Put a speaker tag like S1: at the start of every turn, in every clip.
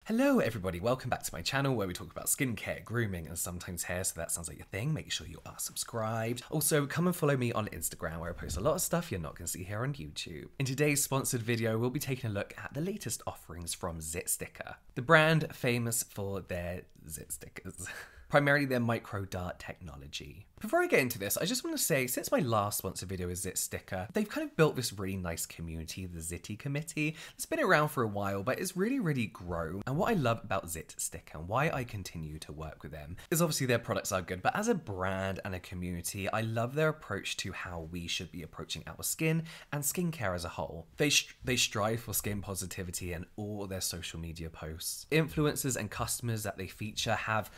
S1: Hello everybody, welcome back to my channel where we talk about skincare, grooming and sometimes hair, so that sounds like your thing. Make sure you are subscribed. Also, come and follow me on Instagram where I post a lot of stuff you're not going to see here on YouTube. In today's sponsored video, we'll be taking a look at the latest offerings from Zitsticka, the brand famous for their Zitstickas. Primarily their micro dart technology. Before I get into this, I just want to say, since my last sponsored video is Zitsticka, they've kind of built this really nice community, the Zitty committee. It's been around for a while, but it's really grown. And what I love about Zitsticka and why I continue to work with them is obviously their products are good, but as a brand and a community, I love their approach to how we should be approaching our skin and skincare as a whole. They strive for skin positivity in all their social media posts. Influencers and customers that they feature have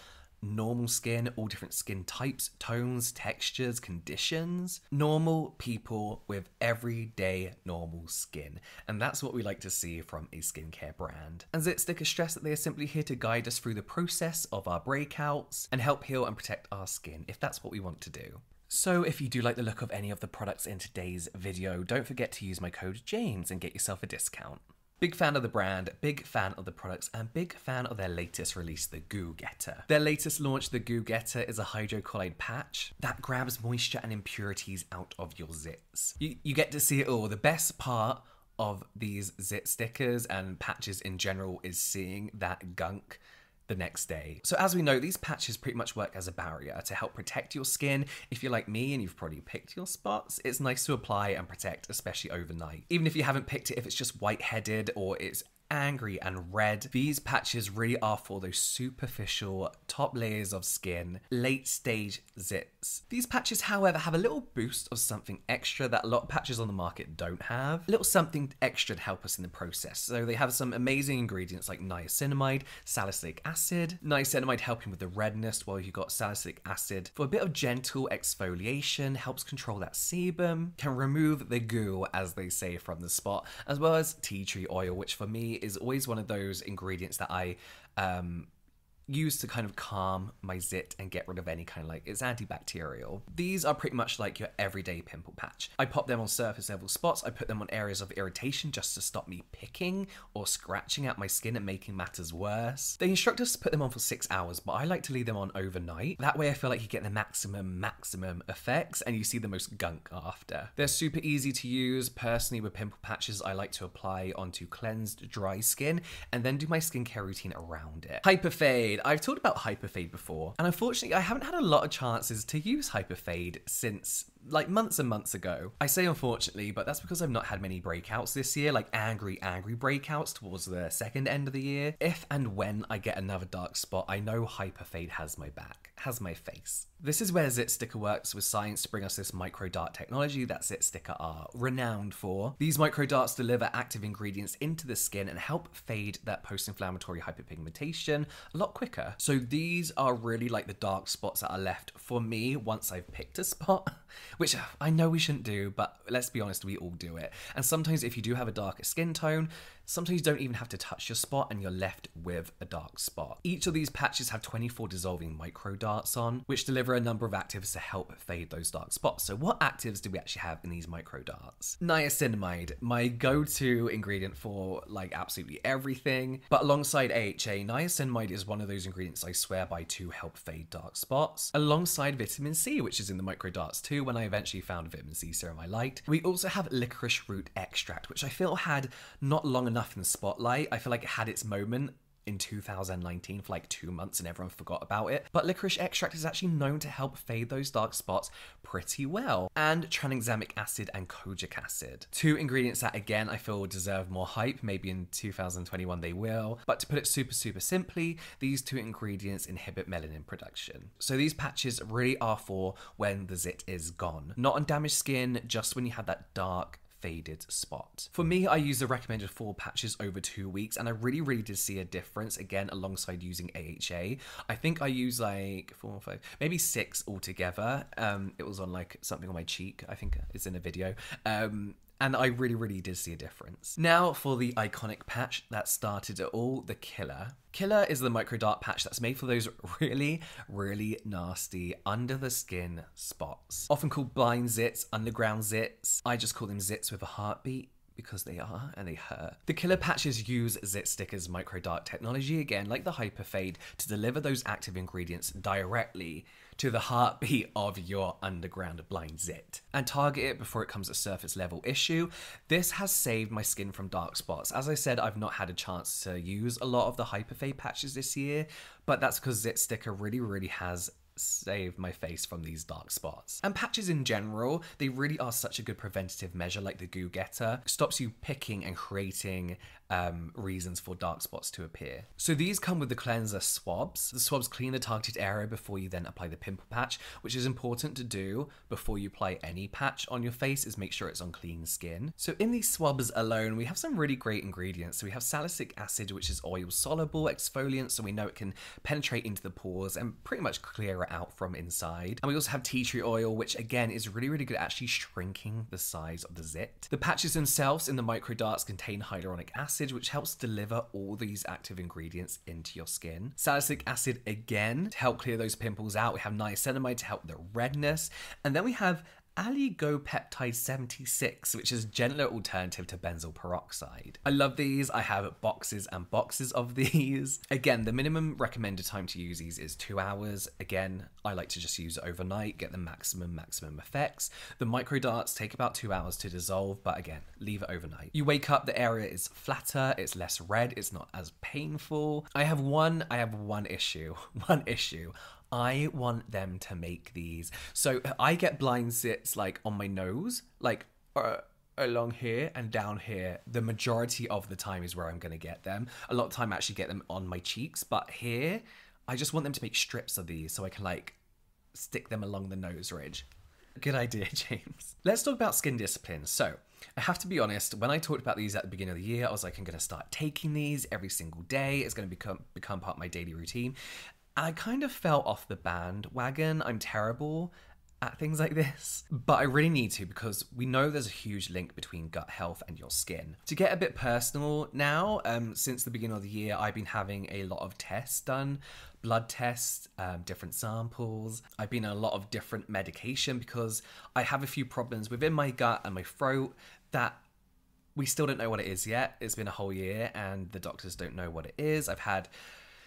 S1: normal skin, all different skin types, tones, textures, conditions. Normal people with everyday normal skin. And that's what we like to see from a skincare brand. And Zitsticka stress that they are simply here to guide us through the process of our breakouts and help heal and protect our skin if that's what we want to do. So if you do like the look of any of the products in today's video, don't forget to use my code James and get yourself a discount. Big fan of the brand, big fan of the products, and big fan of their latest release, the Goo Getter. Their latest launch, the Goo Getter, is a hydrocolloid patch that grabs moisture and impurities out of your zits. You get to see it all. The best part of these zit stickers and patches in general is seeing that gunk the next day. So as we know, these patches pretty much work as a barrier to help protect your skin. If you're like me and you've probably picked your spots, it's nice to apply and protect, especially overnight. Even if you haven't picked it, if it's just white-headed or it's angry and red, these patches really are for those superficial top layers of skin, late stage zits. These patches, however, have a little boost of something extra that a lot of patches on the market don't have. A little something extra to help us in the process. So they have some amazing ingredients like niacinamide, salicylic acid. Niacinamide helping with the redness, while you've got salicylic acid for a bit of gentle exfoliation, helps control that sebum, can remove the goo, as they say, from the spot, as well as tea tree oil, which for me is always one of those ingredients that I use to kind of calm my zit and get rid of any kind of it's antibacterial. These are pretty much like your everyday pimple patch. I pop them on surface level spots. I put them on areas of irritation just to stop me picking or scratching at my skin and making matters worse. They instruct us to put them on for 6 hours, but I like to leave them on overnight. That way I feel like you get the maximum effects and you see the most gunk after. They're super easy to use. Personally, with pimple patches, I like to apply onto cleansed dry skin and then do my skincare routine around it. Hyperfade. I've talked about Hyperfade before, and unfortunately I haven't had a lot of chances to use Hyperfade since months and months ago. I say unfortunately, but that's because I've not had many breakouts this year, like angry breakouts towards the second end of the year. If and when I get another dark spot, I know Hyperfade has my back, has my face. This is where Zitsticka works with science to bring us this micro dart technology that Zitsticka are renowned for. These micro darts deliver active ingredients into the skin and help fade that post-inflammatory hyperpigmentation a lot quicker. So these are really like the dark spots that are left for me once I've picked a spot, which I know we shouldn't do, but let's be honest, we all do it. And sometimes if you do have a darker skin tone, sometimes you don't even have to touch your spot and you're left with a dark spot. Each of these patches have 24 dissolving micro darts on, which deliver a number of actives to help fade those dark spots. So what actives do we actually have in these micro darts? Niacinamide, my go-to ingredient for absolutely everything. But alongside AHA, niacinamide is one of those ingredients I swear by to help fade dark spots. Alongside vitamin C, which is in the micro darts too, when I eventually found a vitamin C serum I liked. We also have licorice root extract, which I feel had not long enough in the spotlight. I feel like it had its moment in 2019 for 2 months and everyone forgot about it. But licorice extract is actually known to help fade those dark spots pretty well. And tranexamic acid and kojic acid. 2 ingredients that again I feel deserve more hype. Maybe in 2021 they will. But to put it super simply, these 2 ingredients inhibit melanin production. So these patches really are for when the zit is gone. Not on damaged skin, just when you have that dark faded spot. For me, I use the recommended 4 patches over 2 weeks and I really did see a difference, again alongside using AHA. I think I used 4 or 5, maybe 6 altogether. It was on something on my cheek, I think it's in a video. And I really did see a difference. Now for the iconic patch that started it all, the Killer. Killer is the micro dart patch that's made for those really nasty under the skin spots. Often called blind zits, underground zits. I just call them zits with a heartbeat because they are, and they hurt. The killer patches use Zitsticka's micro-dark technology, again, like the Hyperfade, to deliver those active ingredients directly to the heartbeat of your underground blind zit and target it before it becomes a surface level issue. This has saved my skin from dark spots. As I said, I've not had a chance to use a lot of the Hyperfade patches this year, but that's because Zitsticka really has saved my face from these dark spots. And patches in general, they really are such a good preventative measure, like the Goo Getter. Stops you picking and creating reasons for dark spots to appear. So these come with the cleanser Swabs. The Swabs clean the targeted area before you then apply the pimple patch, which is important to do before you apply any patch on your face, is make sure it's on clean skin. So in these Swabs alone, we have some really great ingredients. So we have salicylic acid, which is oil soluble exfoliant, so we know it can penetrate into the pores and pretty much clear it out from inside. And we also have tea tree oil, which again is really good at actually shrinking the size of the zit. The patches themselves in the micro darts contain hyaluronic acid, which helps deliver all these active ingredients into your skin. Salicylic acid again to help clear those pimples out. We have niacinamide to help the redness, and then we have Oligopeptide 76, which is a gentler alternative to benzoyl peroxide. I love these. I have boxes and boxes of these. Again, the minimum recommended time to use these is 2 hours. Again, I like to just use it overnight, get the maximum effects. The micro darts take about 2 hours to dissolve, but again, leave it overnight. You wake up, the area is flatter, it's less red, it's not as painful. I have one issue. I want them to make these. So I get blind zits like on my nose, like along here and down here. The majority of the time is where I'm going to get them. A lot of time I actually get them on my cheeks, but here I just want them to make strips of these so I can like stick them along the nose ridge. Good idea, James. Let's talk about skin discipline. So I have to be honest, when I talked about these at the beginning of the year, I was like, I'm going to start taking these every single day. It's going to become part of my daily routine. I kind of fell off the bandwagon. I'm terrible at things like this, but I really need to, because we know there's a huge link between gut health and your skin. To get a bit personal now, since the beginning of the year, I've been having a lot of tests done, blood tests, different samples. I've been on a lot of different medication because I have a few problems within my gut and my throat that we still don't know what it is yet. It's been a whole year and the doctors don't know what it is. I've had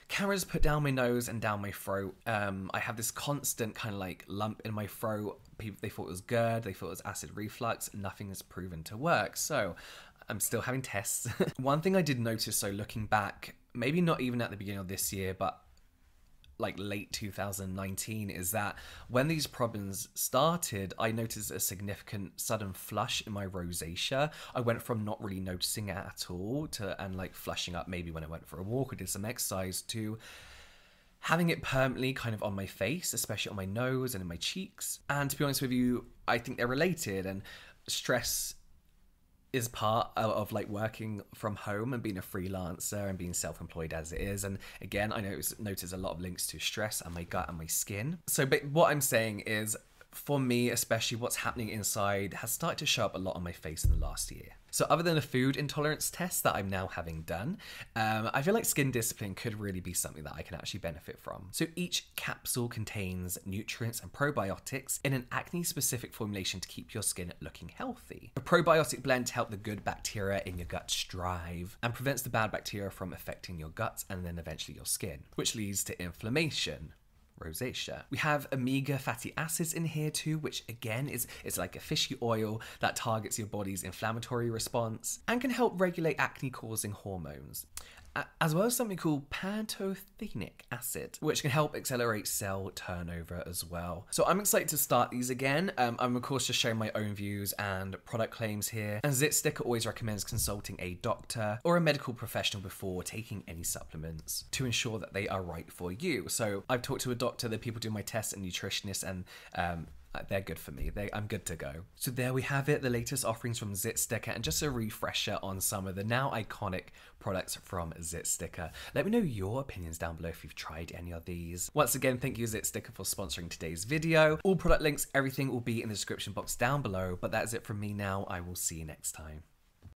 S1: cameras put down my nose and down my throat. I have this constant kind of like lump in my throat. People, they thought it was GERD, they thought it was acid reflux. Nothing is proven to work. So I'm still having tests. One thing I did notice, so looking back, maybe not even at the beginning of this year, but like late 2019, is that when these problems started, I noticed a significant sudden flush in my rosacea. I went from not really noticing it at all and like flushing up maybe when I went for a walk or did some exercise, to having it permanently kind of on my face, especially on my nose and in my cheeks. And to be honest with you, I think they're related, and stress is part of like working from home and being a freelancer and being self-employed as it is. And again, I notice a lot of links to stress and my gut and my skin. So but what I'm saying is, for me, especially what's happening inside has started to show up a lot on my face in the last year. So other than a food intolerance test that I'm now having done, I feel like skin discipline could really be something that I can actually benefit from. So each capsule contains nutrients and probiotics in an acne-specific formulation to keep your skin looking healthy. A probiotic blend to help the good bacteria in your gut strive and prevents the bad bacteria from affecting your guts and then eventually your skin, which leads to inflammation. Rosacea. We have omega fatty acids in here too, which again is like a fishy oil that targets your body's inflammatory response and can help regulate acne causing hormones, as well as something called pantothenic acid, which can help accelerate cell turnover as well. So I'm excited to start these again. I'm of course just showing my own views and product claims here, and Zitsticka always recommends consulting a doctor or a medical professional before taking any supplements to ensure that they are right for you. So I've talked to a doctor, the people do my tests, and nutritionists, and they're good for me. I'm good to go. So there we have it, the latest offerings from Zitsticka, and just a refresher on some of the now iconic products from Zitsticka. Let me know your opinions down below if you've tried any of these. Once again, thank you Zitsticka for sponsoring today's video. All product links, everything will be in the description box down below, but that is it from me now. I will see you next time.